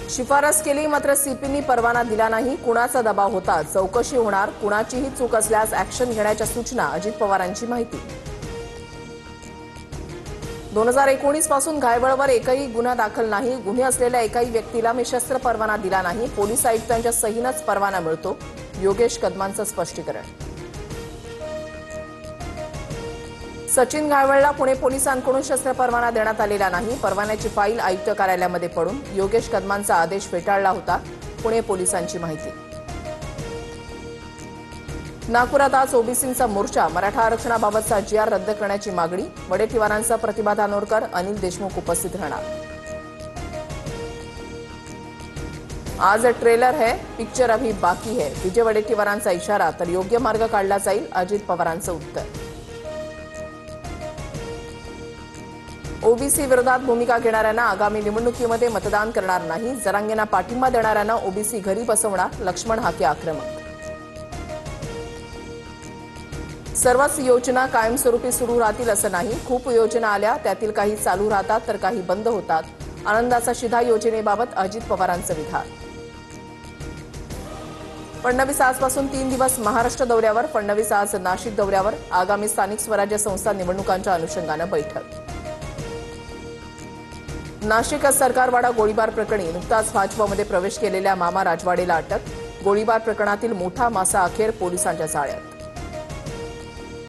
शिफारस केली मात्र सीपींनी परवाना दिला नाही. कुणाचा दबाव होता? चौकशी होणार. कुणाचीही चूक असल्यास ऍक्शन घेण्याच्या सूचना. अजित पवारांची माहिती. 2019 पासून घायवळवर एकही गुन्हा दाखल नाही. गुन्हे असलेल्या एकाही व्यक्तीला मी शस्त्र परवाना दिला नाही. पोलीस आयुक्तांच्या सहीनंच परवाना मिळतो. योगेश कदमांचं स्पष्टीकरण. सचिन घायवळला पुणे पोलिसांकडून शस्त्र परवाना देण्यात आलेला नाही. परवान्याची फाईल आयुक्त कार्यालयामध्ये पडून योगेश कदमांचा आदेश फेटाळला होता. पुणे पोलिसांची माहिती. नागपुरात आज ओबीसींचा मोर्चा. मराठा आरक्षणाबाबतचा GR रद्द करण्याची मागणी. वडेट्टीवारांसह प्रतिभा धानोरकर, अनिल देशमुख उपस्थित राहणार. आज ट्रेलर है, पिक्चर अभी बाकी है. विजय वडेट्टीवारांचा इशारा. तर योग्य मार्ग काढला जाईल. अजित पवारांचं उत्तर. ओबीसी विरोधात भूमिका घेणाऱ्यांना आगामी निवडणुकीमध्ये मतदान करणार नाही. जरांगेंना पाठिंबा देणाऱ्यांना ओबीसी घरी बसवणार. लक्ष्मण हाके आक्रमक. सर्वच योजना कायमस्वरूपी सुरू राहतील असं नाही. खूप योजना आल्या, त्यातील काही चालू राहतात तर काही बंद होतात. आनंदाचा शिधा योजनेबाबत अजित पवारांचं विधान. फडणवीस आजपासून 3 दिवस महाराष्ट्र दौऱ्यावर. फडणवीस आज नाशिक दौऱ्यावर. आगामी स्थानिक स्वराज्य संस्था निवडणुकांच्या अनुषंगानं बैठक. नाशिक सरकारवाडा गोळीबार प्रकरणी नुकताच भाजपमध्ये प्रवेश केलेल्या मामा राजवाडेला अटक. गोळीबार प्रकरणातील मोठा मासा अखेर पोलिसांच्या जाळ्यात.